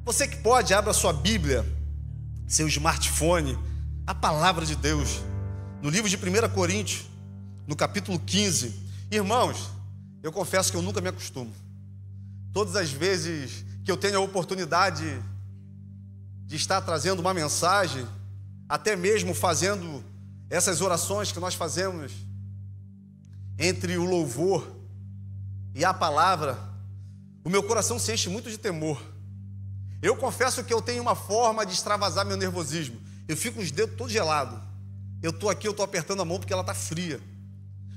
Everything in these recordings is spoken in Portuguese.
Você que pode, abra sua Bíblia, seu smartphone, a palavra de Deus, no livro de 1 Coríntios, no capítulo 15. Irmãos, eu confesso que eu nunca me acostumo. Todas as vezes que eu tenho a oportunidade de estar trazendo uma mensagem, até mesmo fazendo essas orações que nós fazemos entre o louvor e a palavra, o meu coração se enche muito de temor. Eu confesso que eu tenho uma forma de extravasar meu nervosismo. Eu fico com os dedos todos gelados. Eu estou aqui, eu estou apertando a mão porque ela está fria.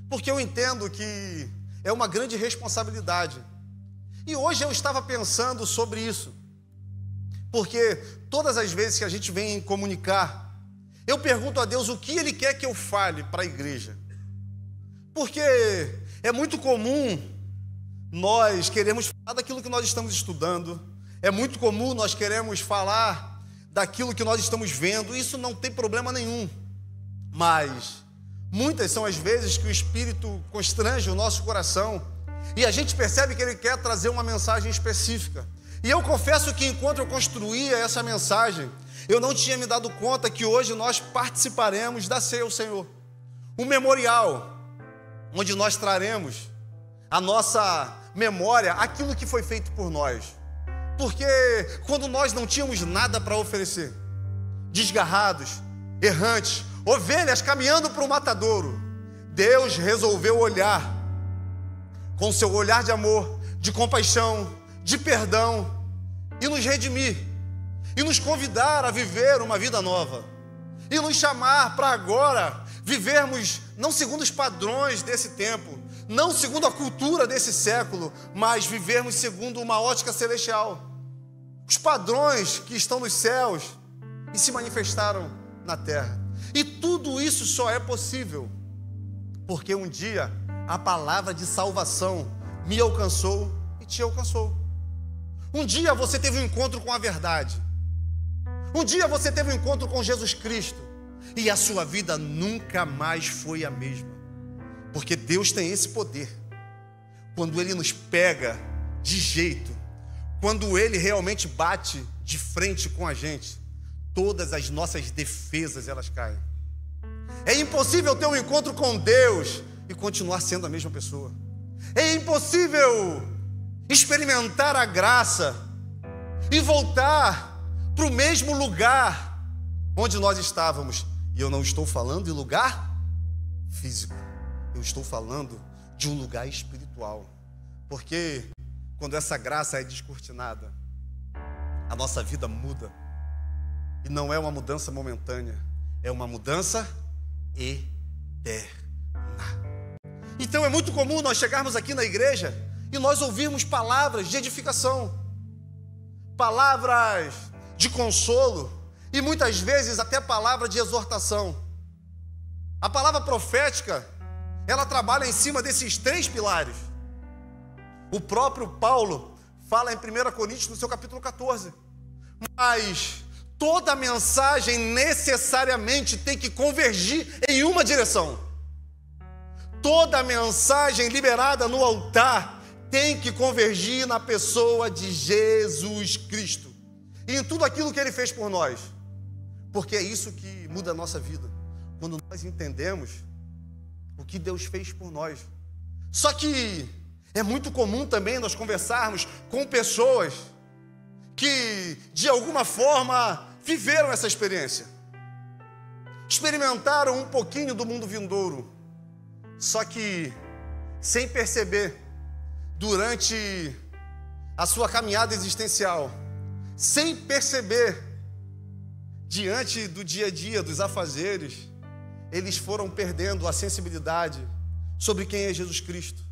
Porque eu entendo que é uma grande responsabilidade. E hoje eu estava pensando sobre isso. Porque todas as vezes que a gente vem comunicar, eu pergunto a Deus o que Ele quer que eu fale para a igreja. Porque é muito comum nós queremos falar daquilo que nós estamos estudando. É muito comum nós queremos falar daquilo que nós estamos vendo. Isso não tem problema nenhum. Mas muitas são as vezes que o Espírito constrange o nosso coração e a gente percebe que Ele quer trazer uma mensagem específica. E eu confesso que enquanto eu construía essa mensagem, eu não tinha me dado conta que hoje nós participaremos da Ceia ao Senhor. Um memorial, onde nós traremos a nossa memória, aquilo que foi feito por nós. Porque quando nós não tínhamos nada para oferecer, desgarrados, errantes, ovelhas caminhando para o matadouro, Deus resolveu olhar com seu olhar de amor, de compaixão, de perdão e nos redimir, e nos convidar a viver uma vida nova, e nos chamar para agora vivermos não segundo os padrões desse tempo, não segundo a cultura desse século, mas vivermos segundo uma ótica celestial. Os padrões que estão nos céus e se manifestaram na terra. E tudo isso só é possível porque um dia a palavra de salvação me alcançou e te alcançou. Um dia você teve um encontro com a verdade. Um dia você teve um encontro com Jesus Cristo e a sua vida nunca mais foi a mesma. Porque Deus tem esse poder. Quando Ele nos pega de jeito, quando Ele realmente bate de frente com a gente, todas as nossas defesas elas caem. É impossível ter um encontro com Deus e continuar sendo a mesma pessoa. É impossível experimentar a graça e voltar para o mesmo lugar onde nós estávamos. E eu não estou falando de lugar físico, eu estou falando de um lugar espiritual. Porque quando essa graça é descortinada, a nossa vida muda. E não é uma mudança momentânea, é uma mudança eterna. Então é muito comum nós chegarmos aqui na igreja e nós ouvirmos palavras de edificação, palavras de consolo e muitas vezes até palavra de exortação. A palavra profética, ela trabalha em cima desses três pilares. O próprio Paulo fala em 1 Coríntios, no seu capítulo 14. Mas toda mensagem necessariamente tem que convergir em uma direção. Toda mensagem liberada no altar tem que convergir na pessoa de Jesus Cristo. E em tudo aquilo que Ele fez por nós. Porque é isso que muda a nossa vida. Quando nós entendemos o que Deus fez por nós. Só que é muito comum também nós conversarmos com pessoas que, de alguma forma, viveram essa experiência. Experimentaram um pouquinho do mundo vindouro. Só que, sem perceber, durante a sua caminhada existencial, sem perceber, diante do dia a dia, dos afazeres, eles foram perdendo a sensibilidade sobre quem é Jesus Cristo.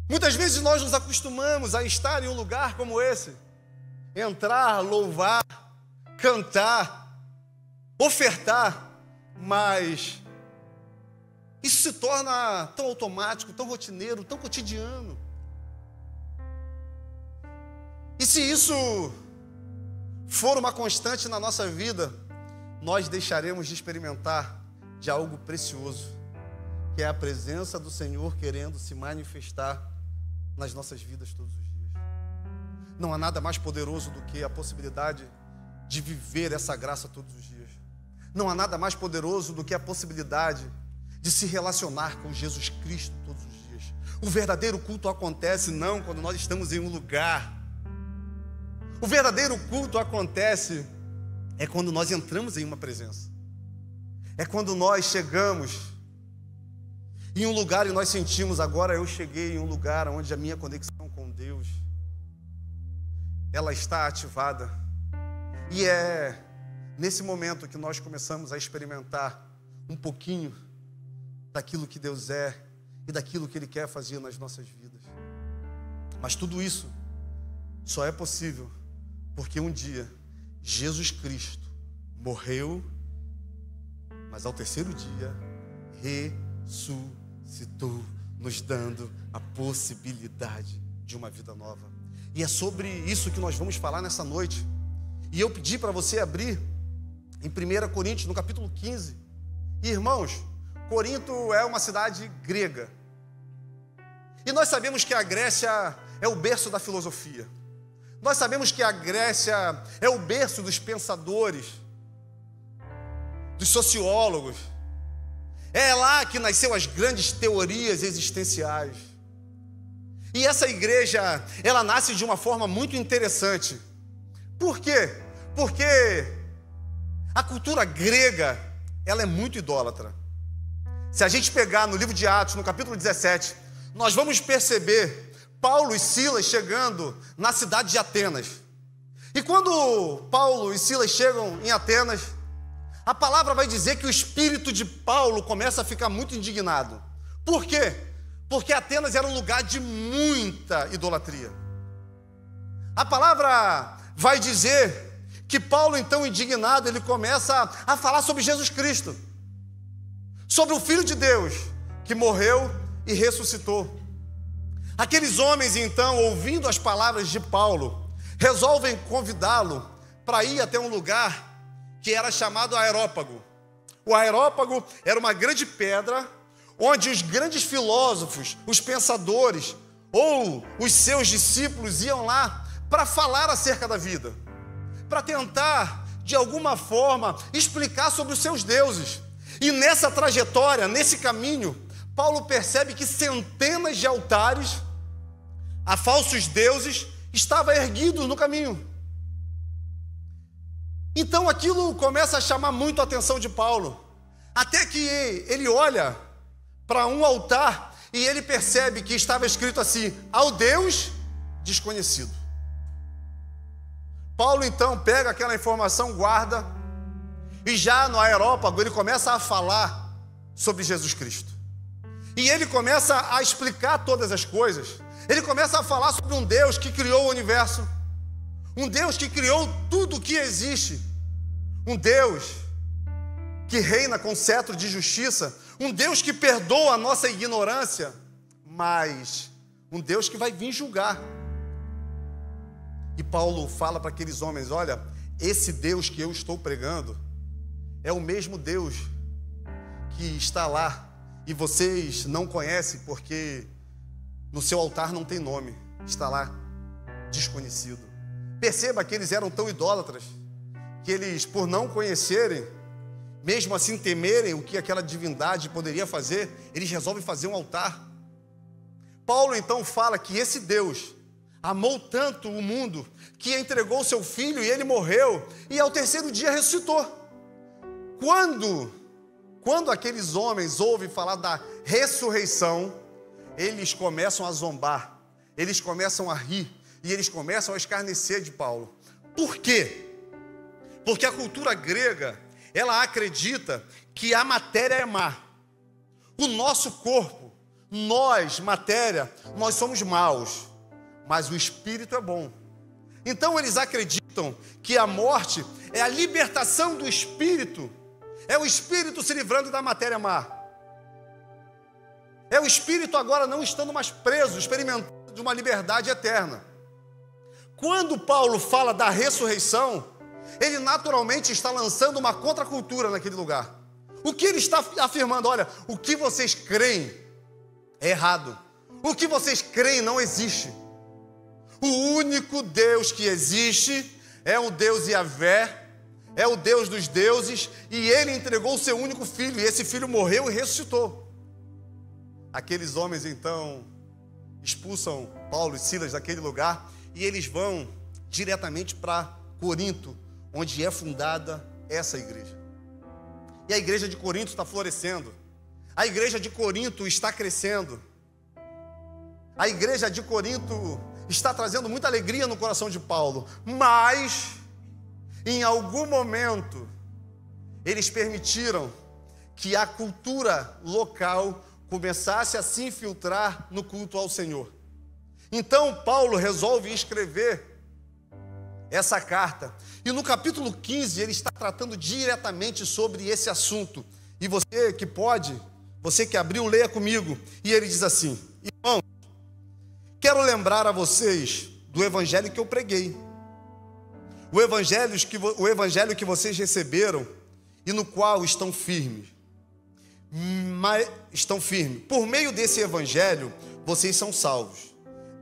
Muitas vezes nós nos acostumamos a estar em um lugar como esse, entrar, louvar, cantar, ofertar, mas isso se torna tão automático, tão rotineiro, tão cotidiano. E se isso for uma constante na nossa vida, nós deixaremos de experimentar de algo precioso, que é a presença do Senhor querendo se manifestar nas nossas vidas todos os dias. Não há nada mais poderoso do que a possibilidade de viver essa graça todos os dias. Não há nada mais poderoso do que a possibilidade de se relacionar com Jesus Cristo todos os dias. O verdadeiro culto acontece não quando nós estamos em um lugar. O verdadeiro culto acontece quando nós entramos em uma presença. É quando nós chegamos em um lugar e nós sentimos, agora eu cheguei em um lugar onde a minha conexão com Deus, ela está ativada. E é nesse momento que nós começamos a experimentar um pouquinho daquilo que Deus é e daquilo que Ele quer fazer nas nossas vidas. Mas tudo isso só é possível porque um dia Jesus Cristo morreu, mas ao terceiro dia ressuscitou, nos dando a possibilidade de uma vida nova. E é sobre isso que nós vamos falar nessa noite. E eu pedi para você abrir em 1 Coríntios, no capítulo 15. E, irmãos, Corinto é uma cidade grega. E nós sabemos que a Grécia é o berço da filosofia. Nós sabemos que a Grécia é o berço dos pensadores, dos sociólogos. É lá que nasceu as grandes teorias existenciais. E essa igreja, ela nasce de uma forma muito interessante. Por quê? Porque a cultura grega, ela é muito idólatra. Se a gente pegar no livro de Atos, no capítulo 17, nós vamos perceber Paulo e Silas chegando na cidade de Atenas. E quando Paulo e Silas chegam em Atenas, a palavra vai dizer que o espírito de Paulo começa a ficar muito indignado. Por quê? Porque Atenas era um lugar de muita idolatria. A palavra vai dizer que Paulo, então indignado, ele começa a falar sobre Jesus Cristo, sobre o Filho de Deus, que morreu e ressuscitou. Aqueles homens, então, ouvindo as palavras de Paulo, resolvem convidá-lo para ir até um lugar que era chamado Aerópago. O Aerópago era uma grande pedra onde os grandes filósofos, os pensadores ou os seus discípulos iam lá para falar acerca da vida, para tentar, de alguma forma, explicar sobre os seus deuses. E nessa trajetória, nesse caminho, Paulo percebe que centenas de altares a falsos deuses estavam erguidos no caminho. Então aquilo começa a chamar muito a atenção de Paulo, até que ele olha para um altar e ele percebe que estava escrito assim: ao Deus desconhecido. Paulo então pega aquela informação, guarda, e já no Aerópago ele começa a falar sobre Jesus Cristo. E ele começa a explicar todas as coisas. Ele começa a falar sobre um Deus que criou o universo, um Deus que criou tudo o que existe, um Deus que reina com cetro de justiça, um Deus que perdoa a nossa ignorância, mas um Deus que vai vir julgar. E Paulo fala para aqueles homens: olha, esse Deus que eu estou pregando é o mesmo Deus que está lá e vocês não conhecem porque no seu altar não tem nome, está lá desconhecido. Perceba que eles eram tão idólatras que eles, por não conhecerem, mesmo assim temerem o que aquela divindade poderia fazer, eles resolvem fazer um altar. Paulo então fala que esse Deus amou tanto o mundo que entregou o seu filho e ele morreu e ao terceiro dia ressuscitou. Quando aqueles homens ouvem falar da ressurreição, eles começam a zombar, eles começam a rir e eles começam a escarnecer de Paulo. Por quê? Porque a cultura grega, ela acredita que a matéria é má. O nosso corpo, nós, matéria, nós somos maus, mas o espírito é bom. Então eles acreditam que a morte é a libertação do espírito, é o espírito se livrando da matéria má. É o espírito agora não estando mais preso, experimentando de uma liberdade eterna. Quando Paulo fala da ressurreição, ele naturalmente está lançando uma contracultura naquele lugar. O que ele está afirmando? Olha, o que vocês creem é errado. O que vocês creem não existe. O único Deus que existe é o Deus Yahvé, é o Deus dos deuses, e Ele entregou o seu único filho, e esse filho morreu e ressuscitou. Aqueles homens então expulsam Paulo e Silas daquele lugar, e eles vão diretamente para Corinto, onde é fundada essa igreja. E a igreja de Corinto está florescendo, a igreja de Corinto está crescendo, a igreja de Corinto está trazendo muita alegria no coração de Paulo, mas em algum momento eles permitiram que a cultura local começasse a se infiltrar no culto ao Senhor. Então Paulo resolve escrever essa carta, e no capítulo 15 ele está tratando diretamente sobre esse assunto. E você que pode, você que abriu, leia comigo. E ele diz assim: irmãos, quero lembrar a vocês do evangelho que eu preguei, o evangelho que vocês receberam e no qual estão firmes. Por meio desse evangelho, vocês são salvos,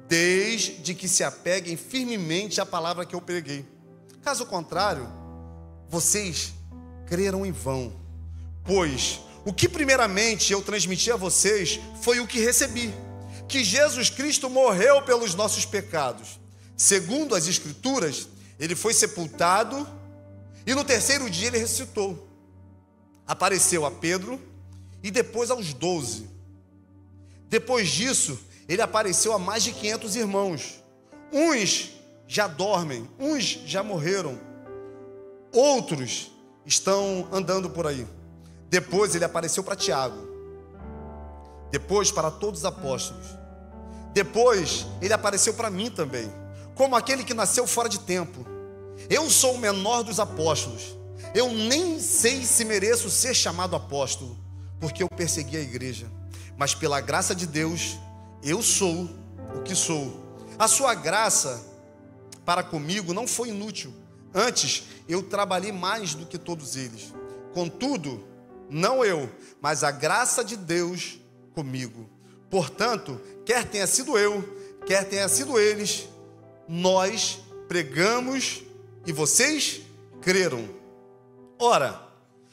desde que se apeguem firmemente à palavra que eu preguei. Caso contrário, vocês creram em vão, pois o que primeiramente eu transmiti a vocês foi o que recebi, que Jesus Cristo morreu pelos nossos pecados. Segundo as Escrituras, ele foi sepultado e no terceiro dia ele ressuscitou. Apareceu a Pedro e depois aos 12. Depois disso, ele apareceu a mais de 500 irmãos. Uns já dormem, uns já morreram, outros estão andando por aí. Depois ele apareceu para Tiago, depois para todos os apóstolos. Depois ele apareceu para mim também, como aquele que nasceu fora de tempo. Eu sou o menor dos apóstolos. Eu nem sei se mereço ser chamado apóstolo, porque eu persegui a igreja. Mas pela graça de Deus, eu sou o que sou. A sua graça para comigo não foi inútil. Antes, eu trabalhei mais do que todos eles. Contudo, não eu, mas a graça de Deus comigo. Portanto, quer tenha sido eu, quer tenha sido eles, nós pregamos e vocês creram. Ora,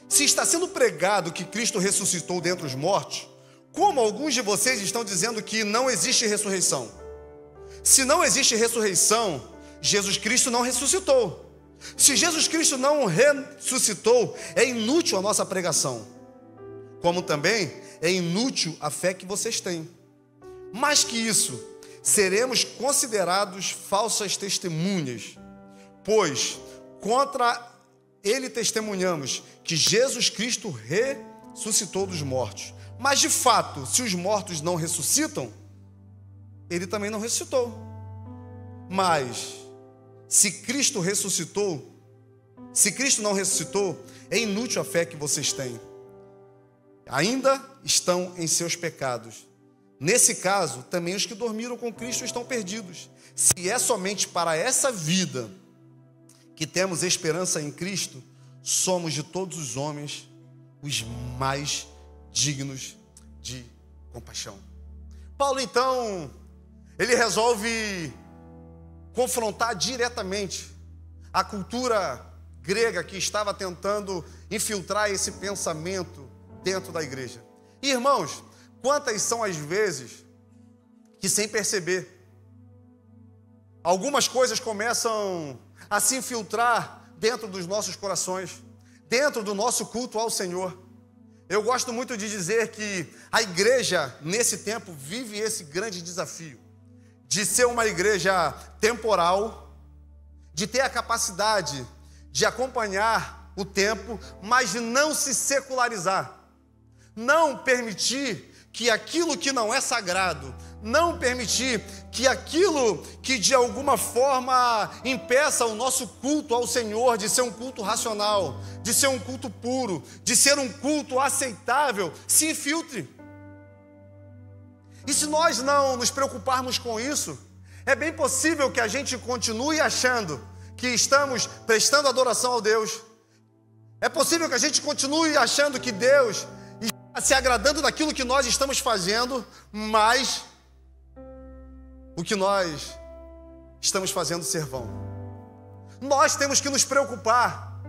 se está sendo pregado que Cristo ressuscitou dentre os mortos, como alguns de vocês estão dizendo que não existe ressurreição? Se não existe ressurreição, Jesus Cristo não ressuscitou. Se Jesus Cristo não ressuscitou, é inútil a nossa pregação, como também é inútil a fé que vocês têm. Mais que isso, seremos considerados falsas testemunhas, pois contra ele testemunhamos que Jesus Cristo ressuscitou dos mortos. Mas de fato, se os mortos não ressuscitam, ele também não ressuscitou. Mas se Cristo ressuscitou, se Cristo não ressuscitou, é inútil a fé que vocês têm. Ainda estão em seus pecados. Nesse caso, também os que dormiram com Cristo estão perdidos. Se é somente para essa vida que temos esperança em Cristo, somos de todos os homens os mais dignos de compaixão. Paulo, então, ele resolve confrontar diretamente a cultura grega que estava tentando infiltrar esse pensamento dentro da igreja. E, irmãos, quantas são as vezes que, sem perceber, algumas coisas começam a se infiltrar dentro dos nossos corações, dentro do nosso culto ao Senhor. Eu gosto muito de dizer que a igreja, nesse tempo, vive esse grande desafio de ser uma igreja temporal, de ter a capacidade de acompanhar o tempo, mas de não se secularizar, não permitir que aquilo que não é sagrado, não permitir que aquilo que de alguma forma impeça o nosso culto ao Senhor de ser um culto racional, de ser um culto puro, de ser um culto aceitável, se infiltre. E se nós não nos preocuparmos com isso, é bem possível que a gente continue achando que estamos prestando adoração ao Deus. É possível que a gente continue achando que Deus está se agradando daquilo que nós estamos fazendo, mas o que nós estamos fazendo ser vão. Nós temos que nos preocupar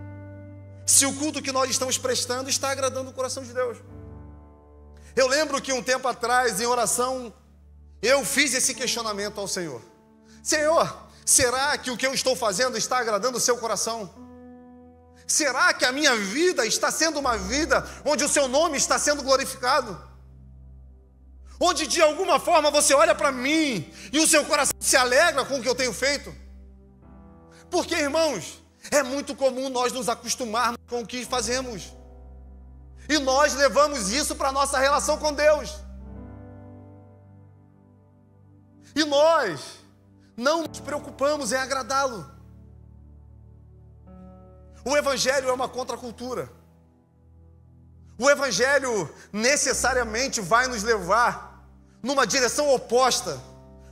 se o culto que nós estamos prestando está agradando o coração de Deus. Eu lembro que um tempo atrás, em oração, eu fiz esse questionamento ao Senhor. Senhor, será que o que eu estou fazendo está agradando o seu coração? Será que a minha vida está sendo uma vida onde o seu nome está sendo glorificado? Onde de alguma forma você olha para mim e o seu coração se alegra com o que eu tenho feito? Porque, irmãos, é muito comum nós nos acostumarmos com o que fazemos. E nós levamos isso para a nossa relação com Deus. E nós não nos preocupamos em agradá-lo. O Evangelho é uma contracultura. O Evangelho necessariamente vai nos levar numa direção oposta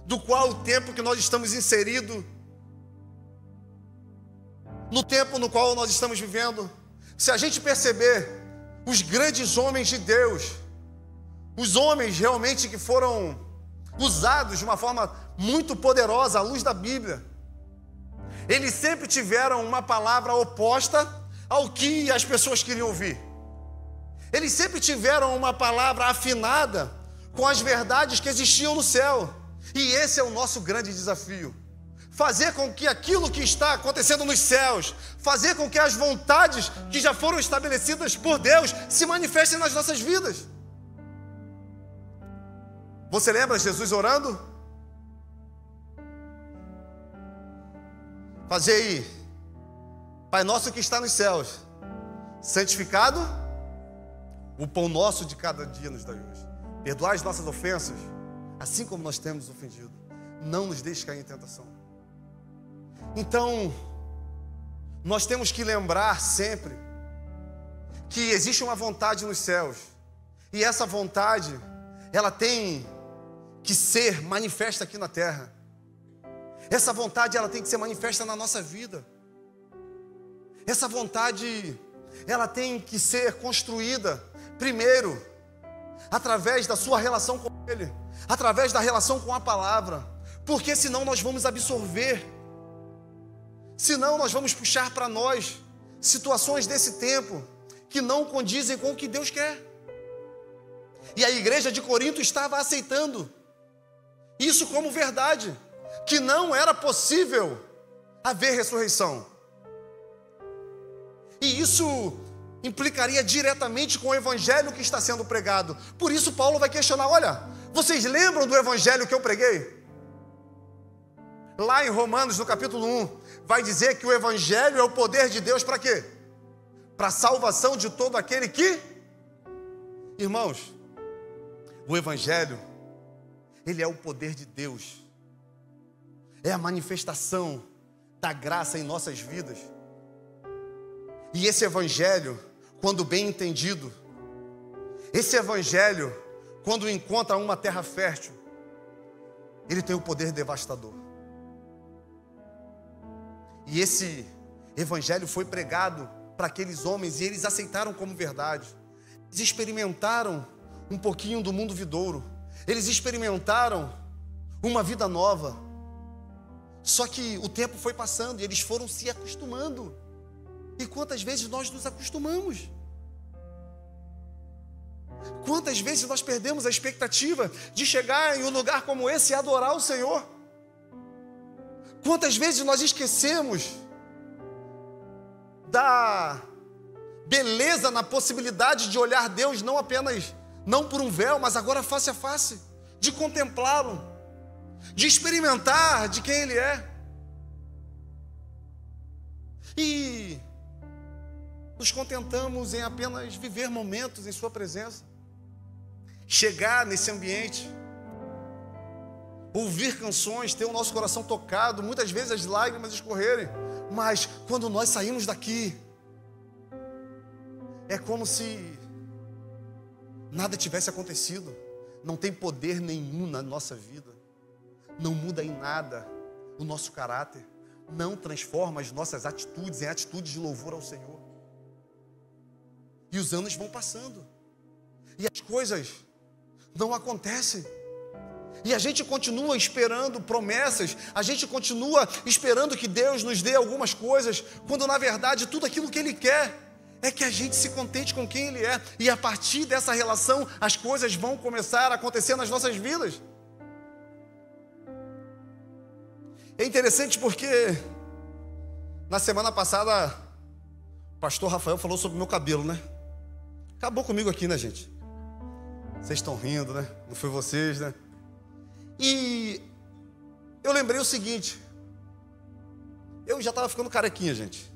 do qual o tempo que nós estamos inseridos, no tempo no qual nós estamos vivendo. Se a gente perceber, os grandes homens de Deus, os homens realmente que foram usados de uma forma muito poderosa à luz da Bíblia, eles sempre tiveram uma palavra oposta ao que as pessoas queriam ouvir. Eles sempre tiveram uma palavra afinada com as verdades que existiam no céu. E esse é o nosso grande desafio. Fazer com que aquilo que está acontecendo nos céus, fazer com que as vontades que já foram estabelecidas por Deus se manifestem nas nossas vidas. Você lembra Jesus orando? Fazer aí: Pai nosso que está nos céus, santificado o pão nosso de cada dia nos dai hoje. Perdoai as nossas ofensas, assim como nós temos ofendido. Não nos deixe cair em tentação. Então, nós temos que lembrar sempre que existe uma vontade nos céus. E essa vontade, ela tem que ser manifesta aqui na terra. Essa vontade, ela tem que ser manifesta na nossa vida. Essa vontade, ela tem que ser construída, primeiro, através da sua relação com Ele, através da relação com a palavra. Porque senão nós vamos absorver, senão nós vamos puxar para nós situações desse tempo que não condizem com o que Deus quer. E a igreja de Corinto estava aceitando isso como verdade, que não era possível haver ressurreição. E isso implicaria diretamente com o evangelho que está sendo pregado. Por isso Paulo vai questionar: olha, vocês lembram do evangelho que eu preguei? Lá em Romanos, no capítulo 1, vai dizer que o evangelho é o poder de Deus para quê? Para a salvação de todo aquele que... Irmãos, o evangelho, ele é o poder de Deus. É a manifestação da graça em nossas vidas. E esse evangelho, quando bem entendido, esse evangelho, quando encontra uma terra fértil, ele tem o poder devastador. E esse evangelho foi pregado para aqueles homens e eles aceitaram como verdade. Eles experimentaram um pouquinho do mundo vindouro. Eles experimentaram uma vida nova. Só que o tempo foi passando e eles foram se acostumando. E quantas vezes nós nos acostumamos? Quantas vezes nós perdemos a expectativa de chegar em um lugar como esse e adorar o Senhor? Quantas vezes nós esquecemos da beleza na possibilidade de olhar Deus não por um véu, mas agora face a face, de contemplá-lo, de experimentar de quem Ele é. E nos contentamos em apenas viver momentos em Sua presença, chegar nesse ambiente, ouvir canções, ter o nosso coração tocado, muitas vezes as lágrimas escorrerem, mas quando nós saímos daqui, é como se nada tivesse acontecido. Não tem poder nenhum na nossa vida, não muda em nada o nosso caráter, não transforma as nossas atitudes em atitudes de louvor ao Senhor. E os anos vão passando e as coisas não acontecem. E a gente continua esperando promessas, a gente continua esperando que Deus nos dê algumas coisas, quando na verdade tudo aquilo que Ele quer é que a gente se contente com quem Ele é. E a partir dessa relação, as coisas vão começar a acontecer nas nossas vidas. É interessante porque na semana passada o pastor Rafael falou sobre o meu cabelo, né? Acabou comigo aqui, né, gente? Vocês estão rindo, né? Não foi vocês, né? E eu lembrei o seguinte: eu já estava ficando carequinha, gente.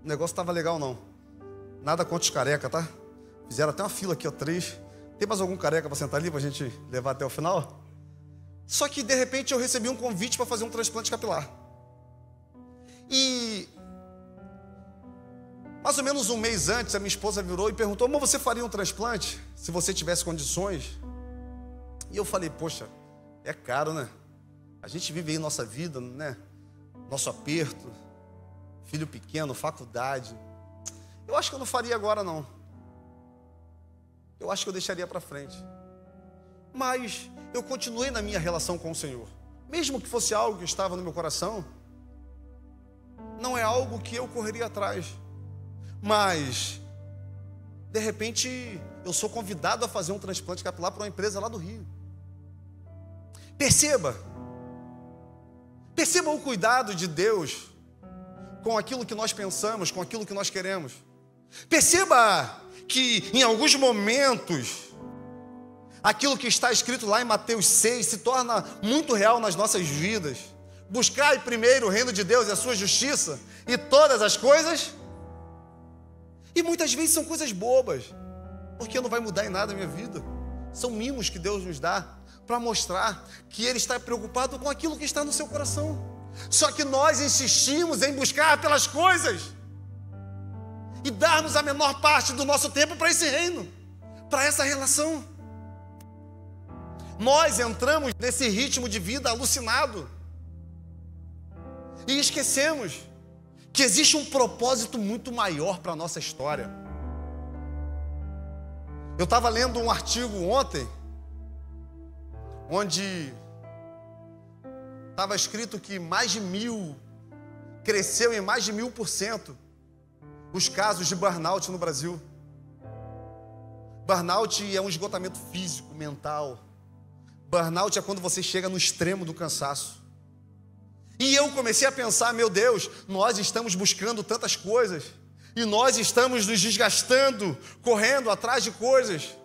O negócio estava legal, não. Nada contra os careca, tá? Fizeram até uma fila aqui, ó, 3. Tem mais algum careca para sentar ali para a gente levar até o final? Só que de repente eu recebi um convite para fazer um transplante capilar. E mais ou menos um mês antes, a minha esposa virou e perguntou: mas você faria um transplante se você tivesse condições? E eu falei: poxa, é caro, né? A gente vive aí nossa vida, né? Nosso aperto, filho pequeno, faculdade. Eu acho que eu não faria agora, não. Eu acho que eu deixaria para frente. Mas eu continuei na minha relação com o Senhor. Mesmo que fosse algo que estava no meu coração, não é algo que eu correria atrás. Mas, de repente, eu sou convidado a fazer um transplante capilar para uma empresa lá do Rio. Perceba o cuidado de Deus com aquilo que nós pensamos, com aquilo que nós queremos. Perceba que em alguns momentos aquilo que está escrito lá em Mateus 6 se torna muito real nas nossas vidas. Buscai primeiro o reino de Deus e a sua justiça, e todas as coisas. E muitas vezes são coisas bobas, porque não vai mudar em nada a minha vida. São mimos que Deus nos dá para mostrar que Ele está preocupado com aquilo que está no seu coração. Só que nós insistimos em buscar pelas coisas e darmos a menor parte do nosso tempo para esse reino, para essa relação. Nós entramos nesse ritmo de vida alucinado e esquecemos que existe um propósito muito maior para a nossa história. Eu estava lendo um artigo ontem, onde estava escrito que cresceu em mais de 1000% os casos de burnout no Brasil. Burnout é um esgotamento físico, mental. Burnout é quando você chega no extremo do cansaço. E eu comecei a pensar: meu Deus, nós estamos buscando tantas coisas, e nós estamos nos desgastando, correndo atrás de coisas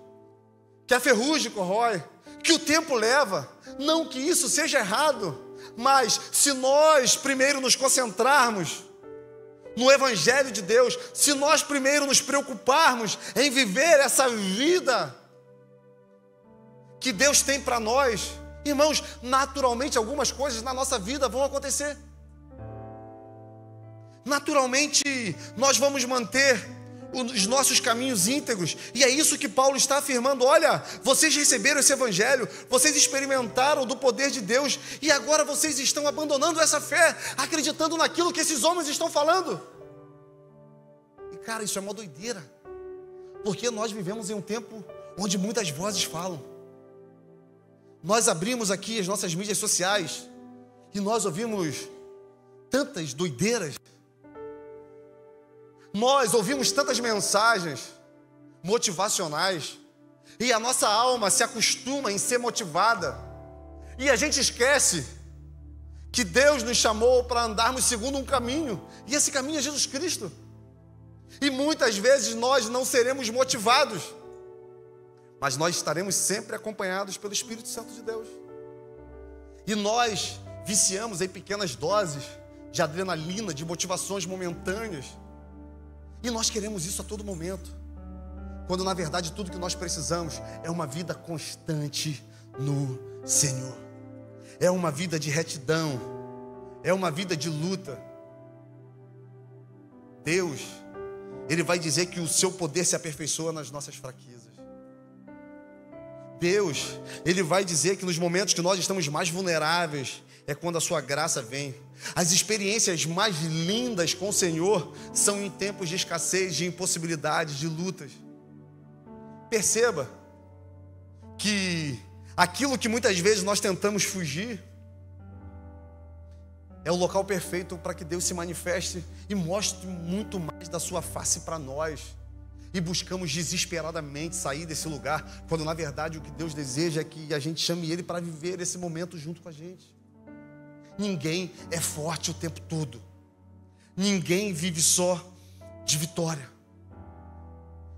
que a ferrugem corrói, que o tempo leva. Não que isso seja errado, mas se nós primeiro nos concentrarmos no Evangelho de Deus, se nós primeiro nos preocuparmos em viver essa vida que Deus tem para nós, irmãos, naturalmente algumas coisas na nossa vida vão acontecer. Naturalmente nós vamos manter os nossos caminhos íntegros, e é isso que Paulo está afirmando. Olha, vocês receberam esse Evangelho, vocês experimentaram do poder de Deus, e agora vocês estão abandonando essa fé, acreditando naquilo que esses homens estão falando. E cara, isso é uma doideira, porque nós vivemos em um tempo onde muitas vozes falam. Nós abrimos aqui as nossas mídias sociais e nós ouvimos tantas doideiras. Nós ouvimos tantas mensagens motivacionais e a nossa alma se acostuma em ser motivada, e a gente esquece que Deus nos chamou para andarmos segundo um caminho, e esse caminho é Jesus Cristo. E muitas vezes nós não seremos motivados, mas nós estaremos sempre acompanhados pelo Espírito Santo de Deus. E nós viciamos em pequenas doses de adrenalina, de motivações momentâneas, e nós queremos isso a todo momento, quando na verdade tudo que nós precisamos é uma vida constante no Senhor. É uma vida de retidão, é uma vida de luta. Deus, Ele vai dizer que o seu poder se aperfeiçoa nas nossas fraquezas. Deus, Ele vai dizer que nos momentos que nós estamos mais vulneráveis é quando a sua graça vem. As experiências mais lindas com o Senhor são em tempos de escassez, de impossibilidades, de lutas. Perceba que aquilo que muitas vezes nós tentamos fugir, é o local perfeito para que Deus se manifeste e mostre muito mais da sua face para nós. E buscamos desesperadamente sair desse lugar, quando na verdade o que Deus deseja é que a gente chame Ele para viver esse momento junto com a gente. Ninguém é forte o tempo todo. Ninguém vive só de vitória.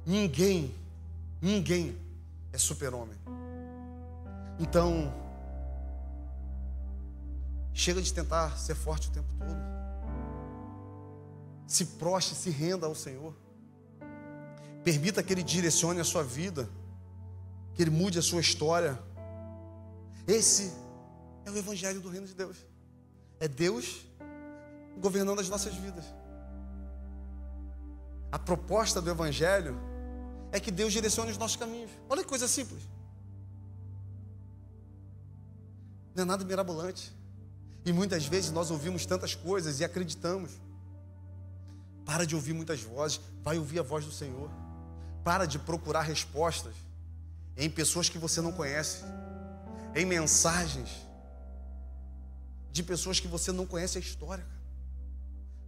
Ninguém é super-homem. Então, chega de tentar ser forte o tempo todo. Se prostre, se renda ao Senhor. Permita que Ele direcione a sua vida, que Ele mude a sua história. Esse é o Evangelho do Reino de Deus. É Deus governando as nossas vidas. A proposta do Evangelho é que Deus direcione os nossos caminhos. Olha que coisa simples. Não é nada mirabolante. E muitas vezes nós ouvimos tantas coisas e acreditamos. Para de ouvir muitas vozes, vai ouvir a voz do Senhor. Para de procurar respostas em pessoas que você não conhece, em mensagens de pessoas que você não conhece a história.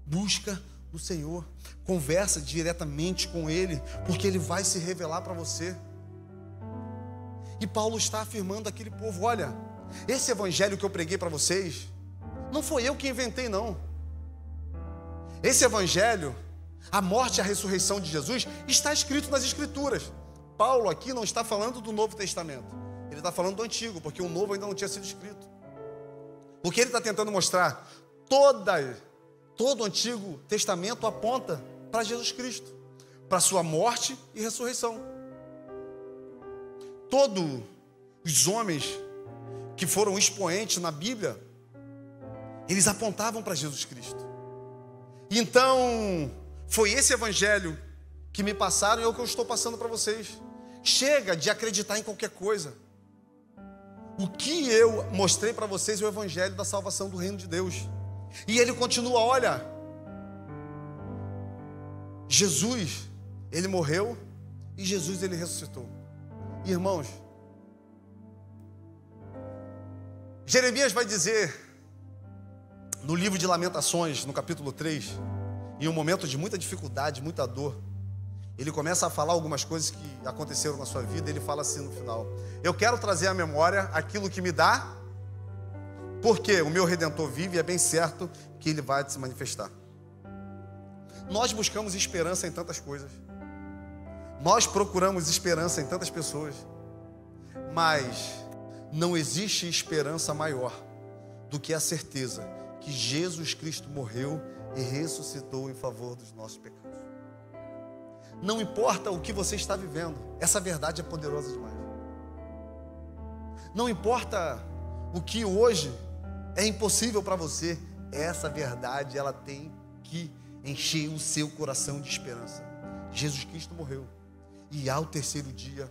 Busca no Senhor, conversa diretamente com Ele, porque Ele vai se revelar para você. E Paulo está afirmando àquele povo: olha, esse evangelho que eu preguei para vocês, não foi eu que inventei, não. Esse evangelho, a morte e a ressurreição de Jesus, está escrito nas Escrituras. Paulo aqui não está falando do Novo Testamento, ele está falando do Antigo, porque o Novo ainda não tinha sido escrito. O que ele está tentando mostrar? Todo o Antigo Testamento aponta para Jesus Cristo, para sua morte e ressurreição. Todos os homens que foram expoentes na Bíblia, eles apontavam para Jesus Cristo. Então, foi esse evangelho que me passaram e é o que eu estou passando para vocês. Chega de acreditar em qualquer coisa. O que eu mostrei para vocês é o evangelho da salvação do reino de Deus. E ele continua: olha, Jesus, ele morreu e Jesus, ele ressuscitou. Irmãos, Jeremias vai dizer no livro de Lamentações, no capítulo 3, em um momento de muita dificuldade, muita dor, ele começa a falar algumas coisas que aconteceram na sua vida. Ele fala assim no final: eu quero trazer à memória aquilo que me dá, porque o meu Redentor vive e é bem certo que Ele vai se manifestar. Nós buscamos esperança em tantas coisas, nós procuramos esperança em tantas pessoas, mas não existe esperança maior do que a certeza que Jesus Cristo morreu e ressuscitou em favor dos nossos pecados. Não importa o que você está vivendo, essa verdade é poderosa demais. Não importa o que hoje é impossível para você, essa verdade, ela tem que encher o seu coração de esperança. Jesus Cristo morreu e ao terceiro dia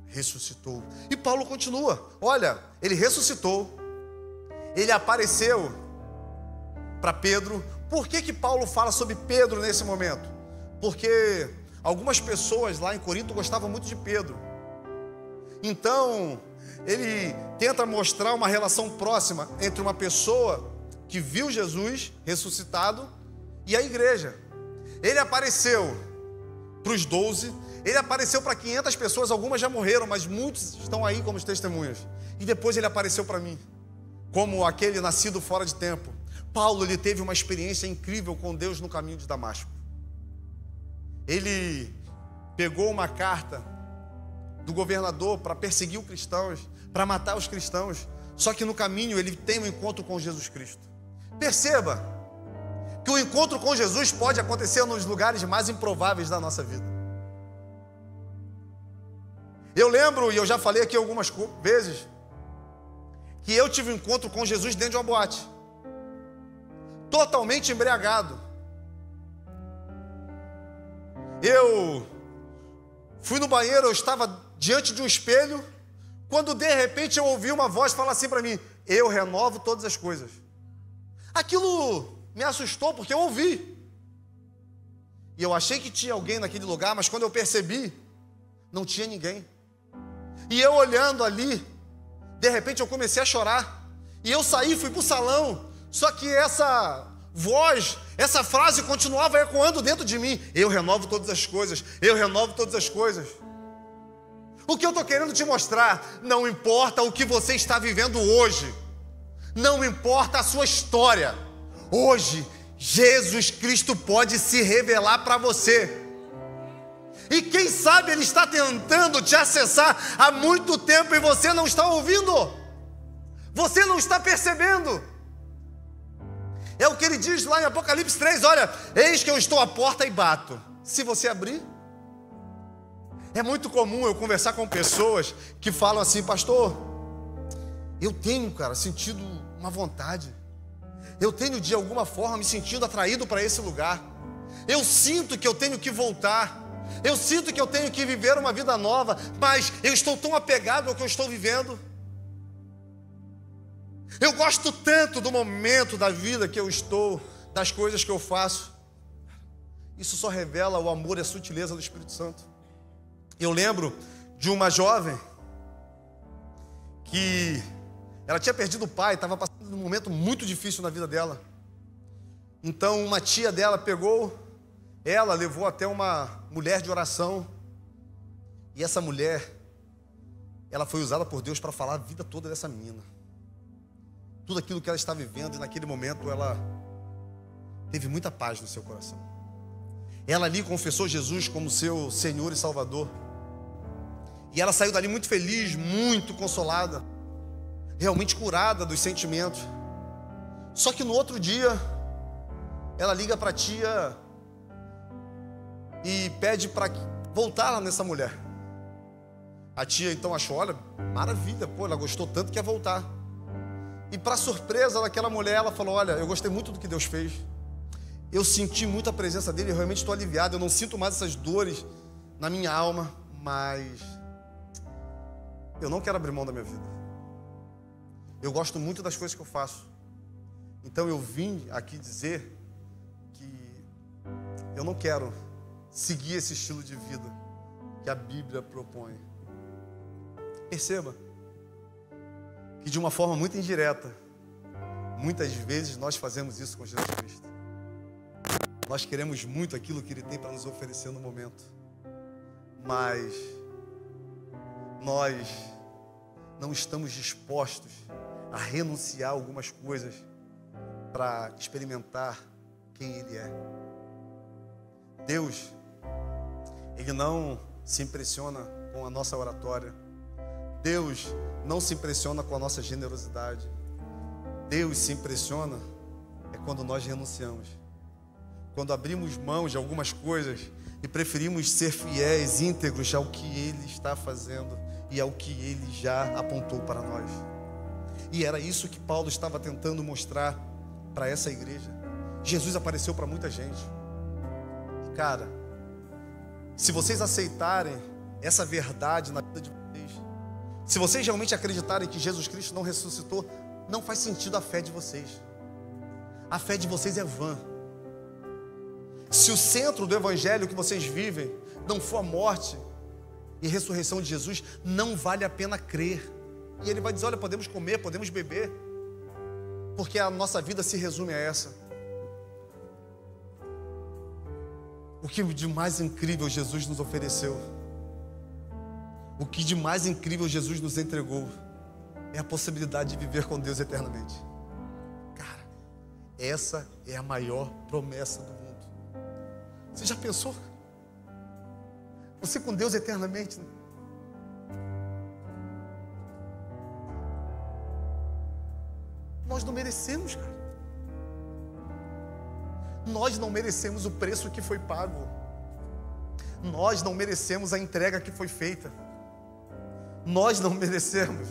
ressuscitou. E Paulo continua: olha, ele ressuscitou, ele apareceu para Pedro. Por que Paulo fala sobre Pedro nesse momento? Porque algumas pessoas lá em Corinto gostavam muito de Pedro. Então, ele tenta mostrar uma relação próxima entre uma pessoa que viu Jesus ressuscitado e a igreja. Ele apareceu para os 12, ele apareceu para 500 pessoas, algumas já morreram, mas muitos estão aí como testemunhas. E depois ele apareceu para mim, como aquele nascido fora de tempo. Paulo, ele teve uma experiência incrível com Deus no caminho de Damasco. Ele pegou uma carta do governador para perseguir os cristãos, para matar os cristãos. Só que no caminho ele tem um encontro com Jesus Cristo. Perceba que o encontro com Jesus pode acontecer nos lugares mais improváveis da nossa vida. Eu lembro, e eu já falei aqui algumas vezes, que eu tive um encontro com Jesus dentro de uma boate, totalmente embriagado. Eu fui no banheiro, eu estava diante de um espelho, quando de repente eu ouvi uma voz falar assim para mim: eu renovo todas as coisas. Aquilo me assustou, porque eu ouvi. E eu achei que tinha alguém naquele lugar, mas quando eu percebi, não tinha ninguém. E eu olhando ali, De repente eu comecei a chorar. E eu saí, fui para o salão. Só que essa voz, essa frase continuava ecoando dentro de mim. Eu renovo todas as coisas. Eu renovo todas as coisas. O que eu estou querendo te mostrar, não importa o que você está vivendo hoje. Não importa a sua história. Hoje, Jesus Cristo pode se revelar para você. E quem sabe Ele está tentando te acessar há muito tempo e você não está ouvindo. Você não está percebendo. É o que Ele diz lá em Apocalipse 3, olha, eis que eu estou à porta e bato. Se você abrir. É muito comum eu conversar com pessoas que falam assim, pastor, eu tenho, cara, sentido uma vontade. Eu tenho de alguma forma me sentindo atraído para esse lugar. Eu sinto que eu tenho que voltar. Eu sinto que eu tenho que viver uma vida nova, mas eu estou tão apegado ao que eu estou vivendo. Eu gosto tanto do momento da vida que eu estou, das coisas que eu faço. Isso só revela o amor e a sutileza do Espírito Santo. Eu lembro de uma jovem que ela tinha perdido o pai, estava passando um momento muito difícil na vida dela. Então uma tia dela pegou ela, levou até uma mulher de oração. E essa mulher, ela foi usada por Deus para falar a vida toda dessa menina. Tudo aquilo que ela está vivendo, e naquele momento ela teve muita paz no seu coração. Ela ali confessou Jesus como seu Senhor e Salvador. E ela saiu dali muito feliz, muito consolada, realmente curada dos sentimentos. Só que no outro dia, ela liga para a tia e pede para voltar lá nessa mulher. A tia então achou, olha, maravilha, pô, ela gostou tanto que quer voltar. E para surpresa daquela mulher, ela falou, olha, eu gostei muito do que Deus fez. Eu senti muito a presença dele, eu realmente estou aliviado, eu não sinto mais essas dores na minha alma, mas eu não quero abrir mão da minha vida. Eu gosto muito das coisas que eu faço. Então eu vim aqui dizer que eu não quero seguir esse estilo de vida que a Bíblia propõe. Perceba que de uma forma muito indireta, muitas vezes nós fazemos isso com Jesus Cristo. Nós queremos muito aquilo que Ele tem para nos oferecer no momento, mas nós não estamos dispostos a renunciar a algumas coisas para experimentar quem Ele é. Deus, Ele não se impressiona com a nossa oratória. Deus não se impressiona com a nossa generosidade. Deus se impressiona quando nós renunciamos. Quando abrimos mão de algumas coisas e preferimos ser fiéis, íntegros ao que Ele está fazendo e ao que Ele já apontou para nós. E era isso que Paulo estava tentando mostrar para essa igreja. Jesus apareceu para muita gente. E cara, se vocês aceitarem essa verdade na vida de vocês, se vocês realmente acreditarem que Jesus Cristo não ressuscitou, não faz sentido a fé de vocês. A fé de vocês é vã. Se o centro do evangelho que vocês vivem não for a morte e ressurreição de Jesus, não vale a pena crer. E ele vai dizer, olha, podemos comer, podemos beber, porque a nossa vida se resume a essa. O que de mais incrível Jesus nos ofereceu, o que de mais incrível Jesus nos entregou, é a possibilidade de viver com Deus eternamente. Cara, essa é a maior promessa do mundo. Você já pensou? Você com Deus eternamente, né? Nós não merecemos, cara. Nós não merecemos o preço que foi pago. Nós não merecemos a entrega que foi feita. Nós não merecemos.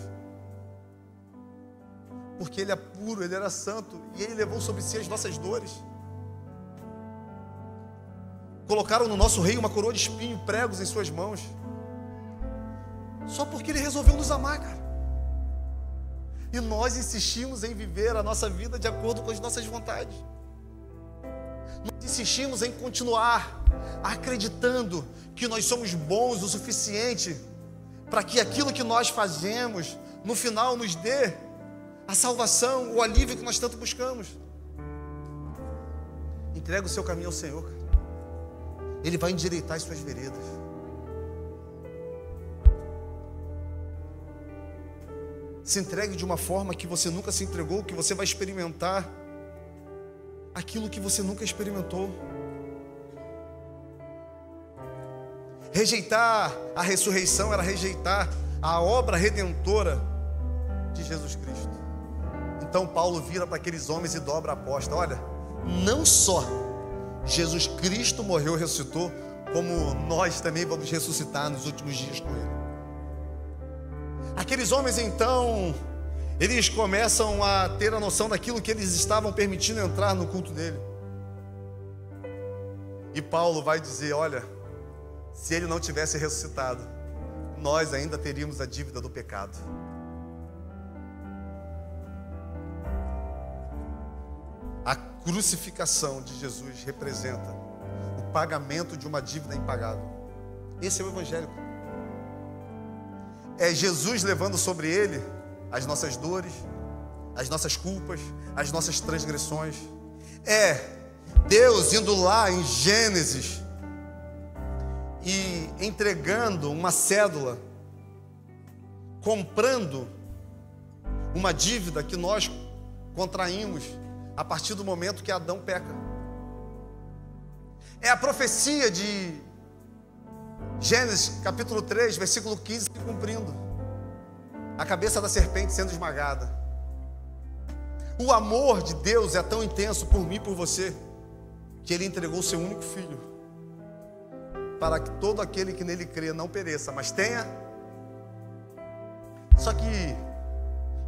Porque Ele é puro, Ele era santo e Ele levou sobre si as nossas dores. Colocaram no nosso rei uma coroa de espinho, pregos em suas mãos, só porque Ele resolveu nos amar, cara. E nós insistimos em viver a nossa vida de acordo com as nossas vontades. Nós insistimos em continuar acreditando que nós somos bons o suficiente para que aquilo que nós fazemos no final nos dê a salvação, o alívio que nós tanto buscamos. Entrega o seu caminho ao Senhor, cara. Ele vai endireitar as suas veredas. Se entregue de uma forma que você nunca se entregou, que você vai experimentar aquilo que você nunca experimentou. Rejeitar a ressurreição era rejeitar a obra redentora de Jesus Cristo. Então Paulo vira para aqueles homens e dobra a aposta. Olha, não só Jesus Cristo morreu e ressuscitou, como nós também vamos ressuscitar nos últimos dias com Ele. Aqueles homens então, eles começam a ter a noção daquilo que eles estavam permitindo entrar no culto dele. E Paulo vai dizer, olha, se ele não tivesse ressuscitado, nós ainda teríamos a dívida do pecado. A crucificação de Jesus representa o pagamento de uma dívida impagável. Esse é o Evangelho. É Jesus levando sobre ele as nossas dores, as nossas culpas, as nossas transgressões. É Deus indo lá em Gênesis e entregando uma cédula, comprando uma dívida que nós contraímos a partir do momento que Adão peca. É a profecia de Gênesis capítulo 3, versículo 15 se cumprindo. A cabeça da serpente sendo esmagada. O amor de Deus é tão intenso por mim e por você, que Ele entregou o seu único filho, para que todo aquele que nele crê não pereça, mas tenha. Só que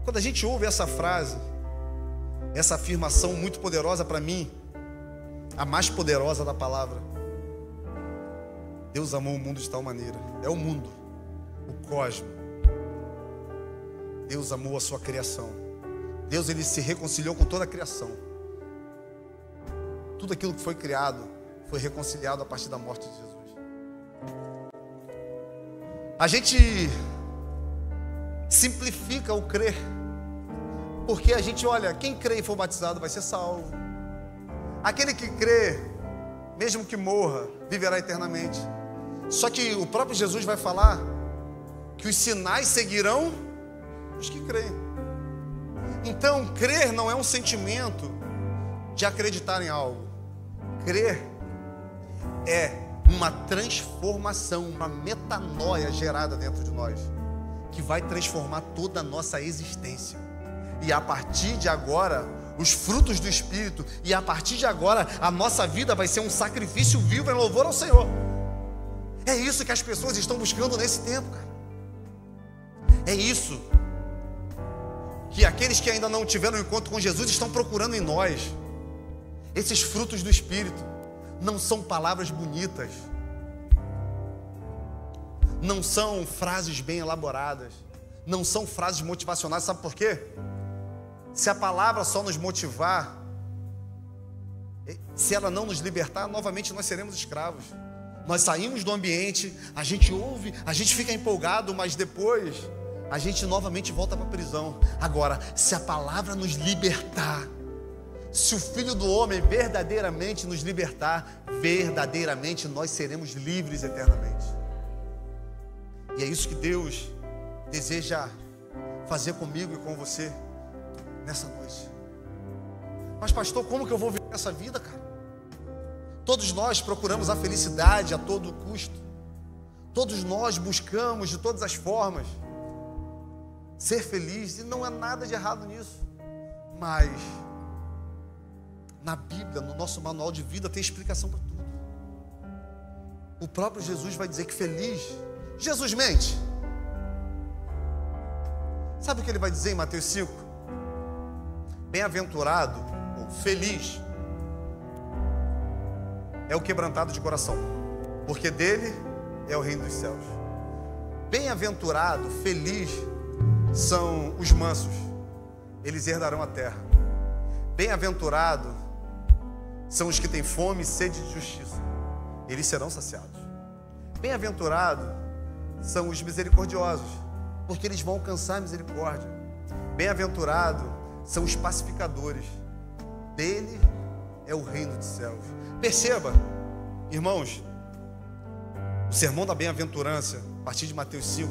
quando a gente ouve essa frase, essa afirmação muito poderosa, para mim, a mais poderosa da palavra: Deus amou o mundo de tal maneira. É o mundo, o cosmos. Deus amou a sua criação. Deus, Ele se reconciliou com toda a criação. Tudo aquilo que foi criado foi reconciliado a partir da morte de Jesus. A gente simplifica o crer, porque a gente olha, quem crê e for batizado vai ser salvo. Aquele que crê, mesmo que morra, viverá eternamente. Só que o próprio Jesus vai falar que os sinais seguirão os que creem. Então, crer não é um sentimento de acreditar em algo. Crer é uma transformação, uma metanoia gerada dentro de nós, que vai transformar toda a nossa existência. E a partir de agora, os frutos do Espírito, e a partir de agora, a nossa vida vai ser um sacrifício vivo em louvor ao Senhor. É isso que as pessoas estão buscando nesse tempo, cara. É isso que aqueles que ainda não tiveram um encontro com Jesus estão procurando em nós. Esses frutos do Espírito não são palavras bonitas, não são frases bem elaboradas, não são frases motivacionais. Sabe por quê? Se a palavra só nos motivar, se ela não nos libertar, novamente nós seremos escravos. Nós saímos do ambiente, a gente ouve, a gente fica empolgado, mas depois a gente novamente volta para a prisão. Agora, se a palavra nos libertar, se o Filho do Homem verdadeiramente nos libertar, verdadeiramente nós seremos livres eternamente. E é isso que Deus deseja fazer comigo e com você nessa noite. Mas pastor, como que eu vou viver essa vida, cara? Todos nós procuramos a felicidade a todo custo. Todos nós buscamos de todas as formas ser feliz, e não há nada de errado nisso. Mas na Bíblia, no nosso manual de vida, tem explicação para tudo. O próprio Jesus vai dizer que feliz. Jesus mente. Sabe o que ele vai dizer em Mateus 5? Bem-aventurado, ou feliz, é o quebrantado de coração, porque dele é o reino dos céus. Bem-aventurado, feliz são os mansos, eles herdarão a terra. Bem-aventurado são os que têm fome e sede de justiça, eles serão saciados. Bem-aventurado são os misericordiosos, porque eles vão alcançar a misericórdia. Bem-aventurados são os pacificadores, dele é o reino dos céus. Perceba, irmãos, o sermão da bem-aventurança, a partir de Mateus 5,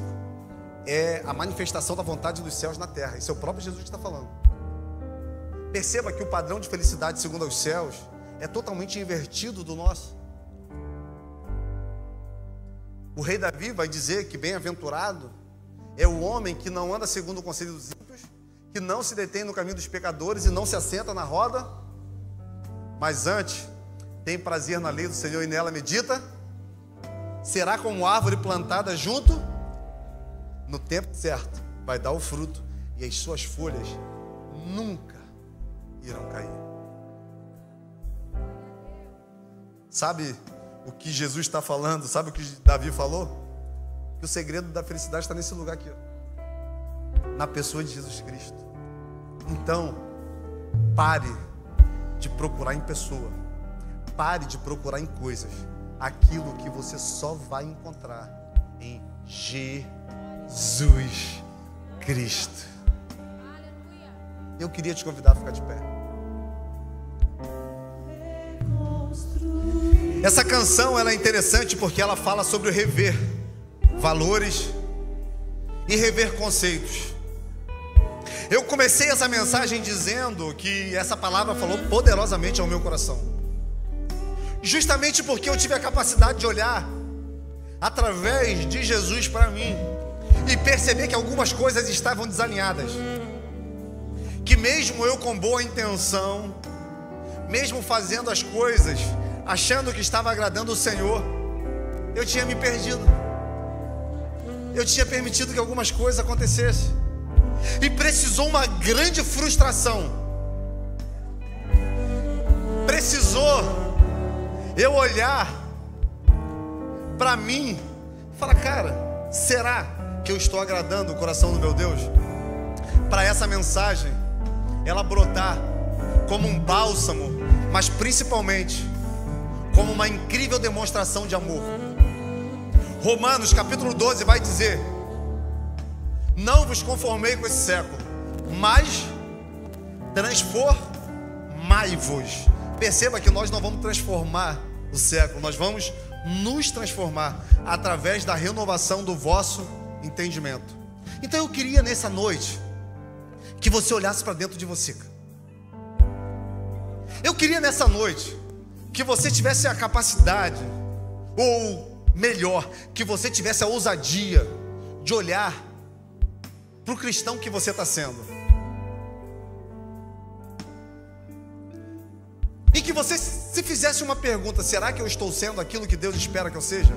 é a manifestação da vontade dos céus na terra. Isso é o próprio Jesus que está falando. Perceba que o padrão de felicidade segundo os céus é totalmente invertido do nosso. O rei Davi vai dizer que bem-aventurado é o homem que não anda segundo o conselho dos ímpios, que não se detém no caminho dos pecadores e não se assenta na roda, mas antes tem prazer na lei do Senhor e nela medita. Será como árvore plantada junto, no tempo certo vai dar o fruto, e as suas folhas nunca irão cair. Sabe o que Jesus está falando? Sabe o que Davi falou? Que o segredo da felicidade está nesse lugar aqui, ó, na pessoa de Jesus Cristo. Então, pare de procurar em pessoa, pare de procurar em coisas aquilo que você só vai encontrar em Jesus Cristo. Eu queria te convidar a ficar de pé. Essa canção ela é interessante porque ela fala sobre o rever valores e rever conceitos. Eu comecei essa mensagem dizendo que essa palavra falou poderosamente ao meu coração, justamente porque eu tive a capacidade de olhar através de Jesus para mim e perceber que algumas coisas estavam desalinhadas, que mesmo eu com boa intenção, mesmo fazendo as coisas achando que estava agradando o Senhor, eu tinha me perdido, eu tinha permitido que algumas coisas acontecessem, e precisou uma grande frustração, precisou eu olhar para mim e falar: cara, será que eu estou agradando o coração do meu Deus? Para essa mensagem ela brotar como um bálsamo, mas principalmente como uma incrível demonstração de amor. Romanos capítulo 12 vai dizer: não vos conformei com esse século, mas transformai-vos. Perceba que nós não vamos transformar o século, nós vamos nos transformar através da renovação do vosso entendimento. Então eu queria nessa noite que você olhasse para dentro de você. Eu queria nessa noite que você tivesse a capacidade, ou melhor, que você tivesse a ousadia de olhar para o cristão que você está sendo, e que você se fizesse uma pergunta: será que eu estou sendo aquilo que Deus espera que eu seja?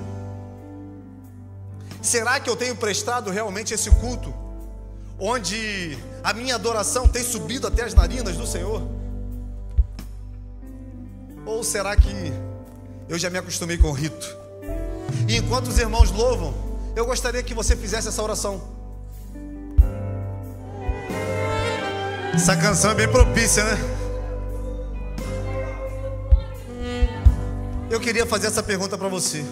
Será que eu tenho prestado realmente esse culto, onde a minha adoração tem subido até as narinas do Senhor? Ou será que eu já me acostumei com o rito? E enquanto os irmãos louvam, eu gostaria que você fizesse essa oração. Essa canção é bem propícia, né? Eu queria fazer essa pergunta para você.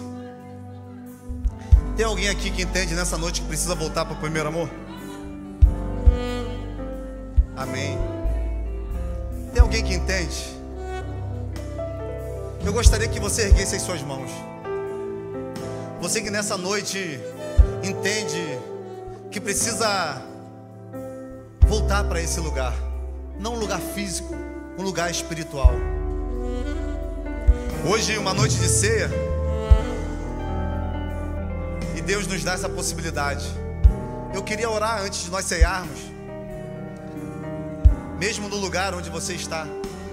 Tem alguém aqui que entende nessa noite que precisa voltar para o primeiro amor? Amém. Tem alguém que entende? Eu gostaria que você erguesse as suas mãos. Você que nessa noite entende que precisa voltar para esse lugar, não um lugar físico, um lugar espiritual. Hoje uma noite de ceia, e Deus nos dá essa possibilidade. Eu queria orar antes de nós ceiarmos, mesmo no lugar onde você está.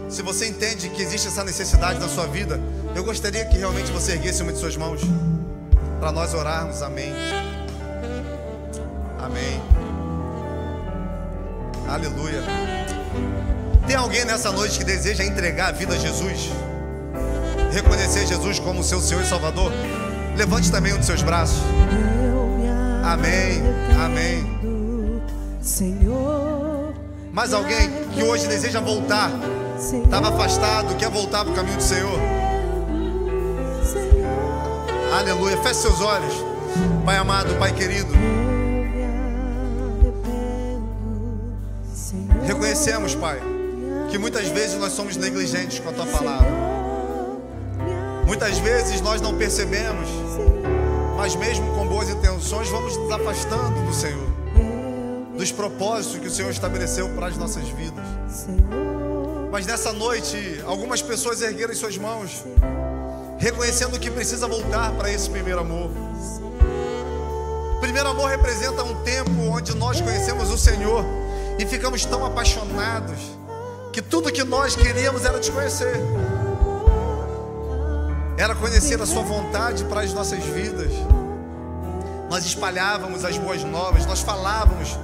Se você entende que existe essa necessidade na sua vida, eu gostaria que realmente você erguesse uma de suas mãos para nós orarmos. Amém. Amém. Aleluia. Tem alguém nessa noite que deseja entregar a vida a Jesus, reconhecer Jesus como seu Senhor e Salvador? Levante também um dos seus braços. Amém. Amém. Mais alguém que hoje deseja voltar, estava afastado, quer voltar para o caminho do Senhor? Aleluia. Feche seus olhos. Pai amado, Pai querido, Reconhecemos, Pai, que muitas vezes nós somos negligentes com a Tua palavra. Muitas vezes nós não percebemos, mas mesmo com boas intenções vamos nos afastando do Senhor, dos propósitos que o Senhor estabeleceu para as nossas vidas. Mas nessa noite, algumas pessoas ergueram suas mãos, reconhecendo que precisa voltar para esse primeiro amor. Primeiro amor representa um tempo onde nós conhecemos o Senhor e ficamos tão apaixonados que tudo que nós queríamos era te conhecer, era conhecer a Sua vontade para as nossas vidas. Nós espalhávamos as boas novas, nós falávamos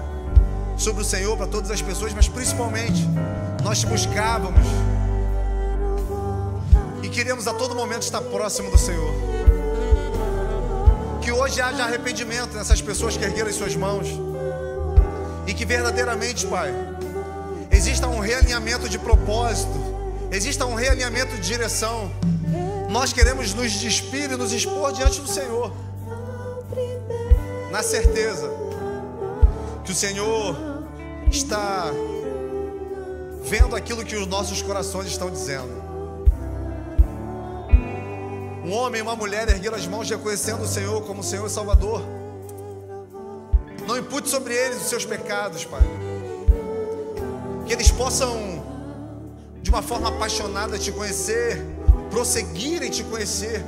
sobre o Senhor para todas as pessoas, mas principalmente nós te buscávamos e queríamos a todo momento estar próximo do Senhor. Que hoje haja arrependimento nessas pessoas que ergueram as suas mãos e que verdadeiramente, Pai, exista um realinhamento de propósito, exista um realinhamento de direção. Nós queremos nos despir e nos expor diante do Senhor, na certeza que o Senhor está vendo aquilo que os nossos corações estão dizendo. Um homem e uma mulher ergueram as mãos reconhecendo o Senhor como o Senhor e Salvador. Não impute sobre eles os seus pecados, Pai. Que eles possam, de uma forma apaixonada, te conhecer, prosseguir em te conhecer.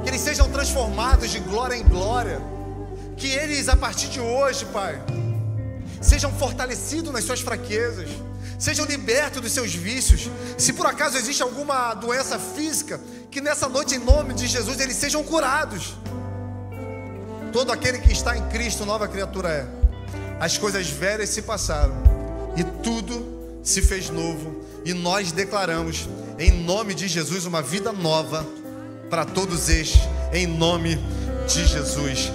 Que eles sejam transformados de glória em glória. Que eles, a partir de hoje, Pai, sejam fortalecidos nas suas fraquezas, sejam libertos dos seus vícios. Se por acaso existe alguma doença física, que nessa noite, em nome de Jesus, eles sejam curados. Todo aquele que está em Cristo, nova criatura é. As coisas velhas se passaram e tudo se fez novo. E nós declaramos, em nome de Jesus, uma vida nova para todos estes, em nome de Jesus.